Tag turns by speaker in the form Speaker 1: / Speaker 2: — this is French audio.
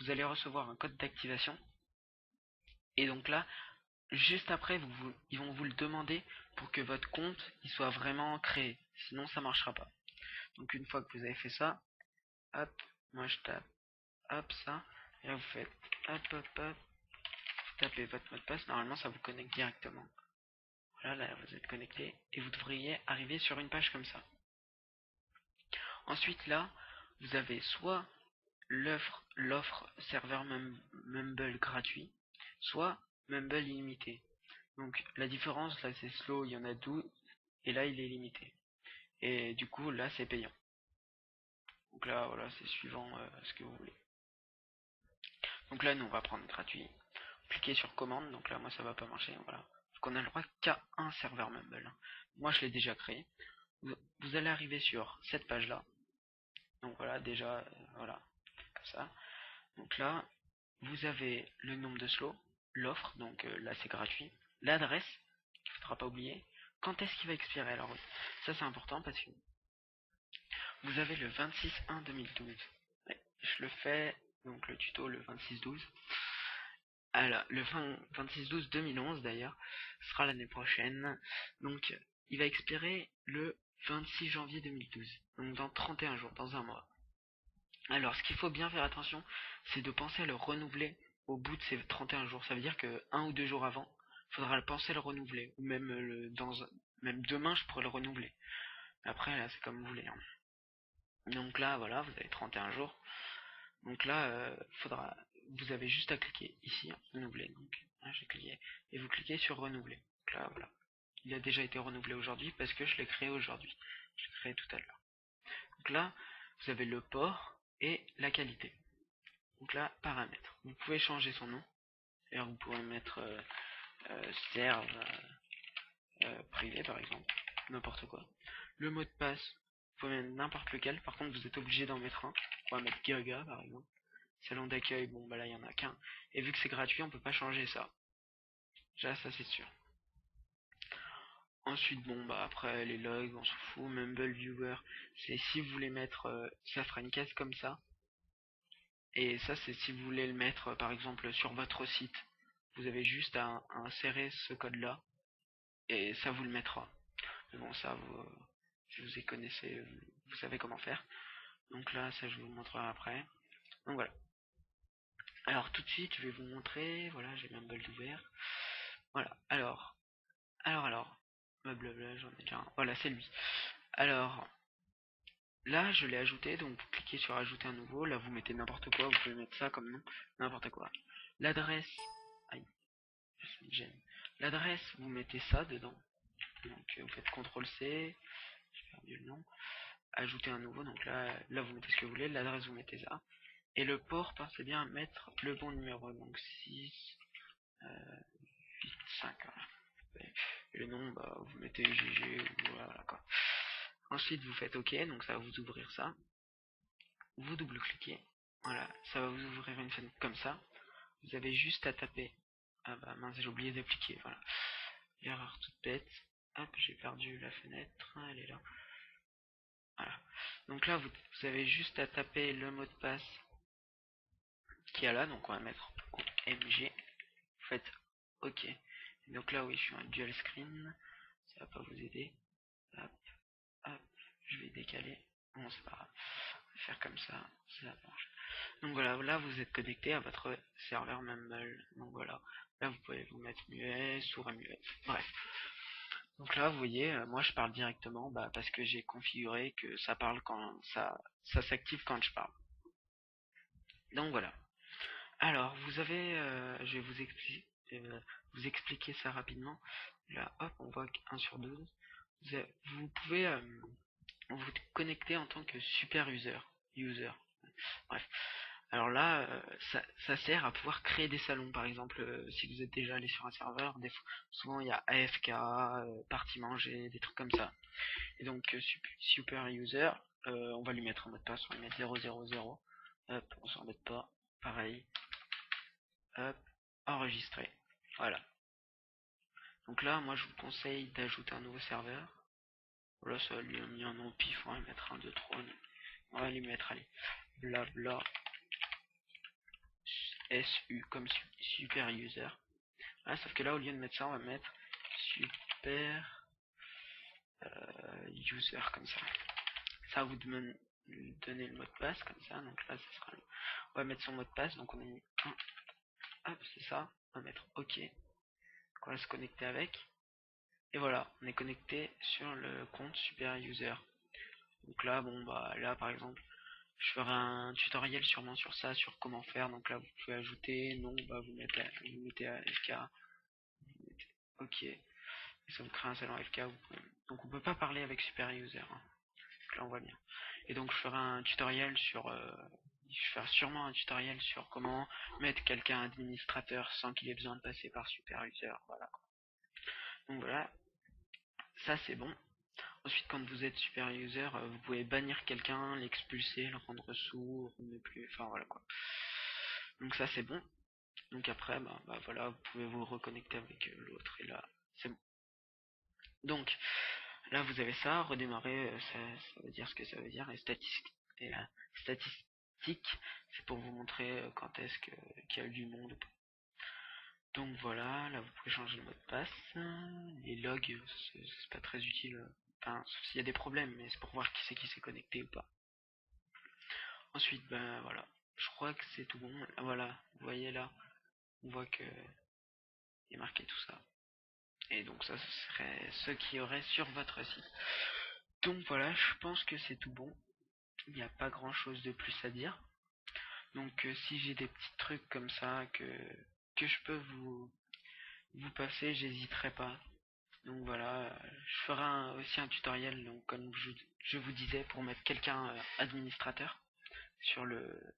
Speaker 1: vous allez recevoir un code d'activation. Et donc là, juste après, ils vont vous le demander pour que votre compte il soit vraiment créé. Sinon, ça marchera pas. Donc une fois que vous avez fait ça, hop, moi je tape, hop, ça. Et là, vous faites, hop, hop, hop. Vous tapez votre mot de passe. Normalement, ça vous connecte directement. Voilà, là, vous êtes connecté. Et vous devriez arriver sur une page comme ça. Ensuite, là, vous avez soit l'offre serveur Mumble gratuit, soit Mumble illimité. Donc la différence là c'est slow, il y en a 12 et là il est limité. Et du coup là c'est payant. Donc là voilà c'est suivant ce que vous voulez. Donc là nous on va prendre gratuit. Cliquez sur commande, donc là moi ça va pas marcher, voilà. Donc on a le droit qu'à un serveur Mumble. Moi je l'ai déjà créé. Vous allez arriver sur cette page là. Donc voilà déjà voilà comme ça. Donc là vous avez le nombre de slots, l'offre, donc là c'est gratuit, l'adresse, qu'il ne faudra pas oublier, quand est-ce qu'il va expirer. Alors ça c'est important parce que vous avez le 26/1/2012. Ouais, je le fais, donc le tuto le 26/12. Alors le 26/12/2011 d'ailleurs sera l'année prochaine, donc il va expirer le 26 janvier 2012, donc dans 31 jours, dans un mois. Alors, ce qu'il faut bien faire attention, c'est de penser à le renouveler au bout de ces 31 jours. Ça veut dire que 1 ou 2 jours avant, il faudra penser à le renouveler. Ou même, même demain, je pourrais le renouveler. Après, là, c'est comme vous voulez. Hein. Donc là, voilà, vous avez 31 jours. Donc là, vous avez juste à cliquer ici, renouveler. Donc, là, j'ai cliqué. Et vous cliquez sur renouveler. Donc là, voilà. Il a déjà été renouvelé aujourd'hui parce que je l'ai créé aujourd'hui. Je l'ai créé tout à l'heure. Donc là, vous avez le port et la qualité. Donc là, paramètres. Vous pouvez changer son nom. D'ailleurs, vous pouvez mettre serve privé par exemple. N'importe quoi. Le mot de passe, vous pouvez mettre n'importe lequel. Par contre, vous êtes obligé d'en mettre un. On va mettre Gaga par exemple. Salon d'accueil, bon bah là il y en a qu'un. Et vu que c'est gratuit, on peut pas changer ça. Déjà, ça c'est sûr. Ensuite, bon bah après les logs, on s'en fout. Mumble Viewer, c'est si vous voulez mettre, ça fera une case comme ça. Et ça, c'est si vous voulez le mettre, par exemple, sur votre site. Vous avez juste à insérer ce code-là, et ça vous le mettra. Mais bon, ça, si vous y connaissez, vous savez comment faire. Donc là, ça, je vous montrerai après. Donc voilà. Alors, tout de suite, je vais vous montrer. Voilà, j'ai Mumble ouvert. Voilà, alors. Blablabla, j'en ai déjà un. Voilà, c'est lui. Alors, là, je l'ai ajouté, donc vous cliquez sur ajouter un nouveau. Là, vous mettez n'importe quoi, vous pouvez mettre ça comme nom, n'importe quoi. L'adresse, aïe, ça me gêne. L'adresse, vous mettez ça dedans. Donc, vous faites CTRL-C, j'ai perdu le nom. Ajouter un nouveau, donc là, vous mettez ce que vous voulez. L'adresse, vous mettez ça. Et le port, pensez bien à mettre le bon numéro, donc 6, 8, 5. Voilà. Et le nom, bah, vous mettez GG, voilà quoi. Ensuite, vous faites OK, donc ça va vous ouvrir ça. Vous double-cliquez. Voilà, ça va vous ouvrir une fenêtre comme ça. Vous avez juste à taper. Ah bah mince, j'ai oublié d'appliquer, voilà. Erreur toute bête. Hop, j'ai perdu la fenêtre, elle est là. Voilà. Donc là, vous avez juste à taper le mot de passe qui est là, donc on va mettre MG. Vous faites OK. Et donc là, oui, je suis en dual screen. Ça va pas vous aider. Hop, hop, je vais décaler. Bon, c'est pas grave. On va faire comme ça, ça marche. Donc voilà, là vous êtes connecté à votre serveur Mumble. Donc voilà, là vous pouvez vous mettre muet, sourd et muet. Bref. Donc là vous voyez, moi je parle directement parce que j'ai configuré que ça parle quand ça s'active quand je parle. Donc voilà. Alors vous avez, je vais vous expliquer ça rapidement. Là hop, on voit 1 sur 12. Vous pouvez vous connecter en tant que super user. Bref. Alors là, ça sert à pouvoir créer des salons. Par exemple, si vous êtes déjà allé sur un serveur, souvent il y a AFK, partie manger, des trucs comme ça. Et donc super user, on va lui mettre un mot de passe, on va lui mettre 000. Hop, on s'en embête pas. Pareil. Hop, enregistrer. Voilà. Donc là, moi je vous conseille d'ajouter un nouveau serveur. Voilà, ça lui a mis un nom au pif, on va lui mettre un 2 3. On va lui mettre, allez, blabla SU comme super user. Ah, sauf que là, au lieu de mettre ça, on va mettre super user comme ça. Ça va vous donner le mot de passe comme ça. Donc là, ça sera on va mettre son mot de passe. Donc on a mis hop, c'est ça. On va mettre OK. On va se connecter avec. Et voilà, on est connecté sur le compte super user. Donc là, bon bah là par exemple, je ferai un tutoriel sûrement sur ça, sur comment faire. Donc là, vous pouvez ajouter, non, bah vous mettez AFK, vous mettez OK, et ça vous crée un salon AFK. Donc on peut pas parler avec super user. Hein. Donc là on voit bien. Et donc je ferai un tutoriel sur, je ferai sûrement un tutoriel sur comment mettre quelqu'un administrateur sans qu'il ait besoin de passer par super user. Voilà. Donc voilà, ça c'est bon. Ensuite, quand vous êtes super user, vous pouvez bannir quelqu'un, l'expulser, le rendre sourd, ne plus, enfin voilà quoi. Donc ça c'est bon. Donc après, bah voilà, vous pouvez vous reconnecter avec l'autre et là, c'est bon. Donc là vous avez ça, redémarrer, ça veut dire ce que ça veut dire, et la statistique, c'est pour vous montrer quand est-ce qu'il y a eu du monde. Donc voilà, là vous pouvez changer le mot de passe. Les logs, c'est pas très utile. Enfin, sauf s'il y a des problèmes, mais c'est pour voir qui s'est connecté ou pas. Ensuite, ben voilà. Je crois que c'est tout bon. Voilà, vous voyez là, on voit que il est marqué tout ça. Et donc ça, ce serait ce qu'il y aurait sur votre site. Donc voilà, je pense que c'est tout bon. Il n'y a pas grand chose de plus à dire. Donc si j'ai des petits trucs comme ça que je peux vous passer, j'hésiterai pas. Donc voilà, je ferai aussi un tutoriel, donc comme je vous disais, pour mettre quelqu'un administrateur sur le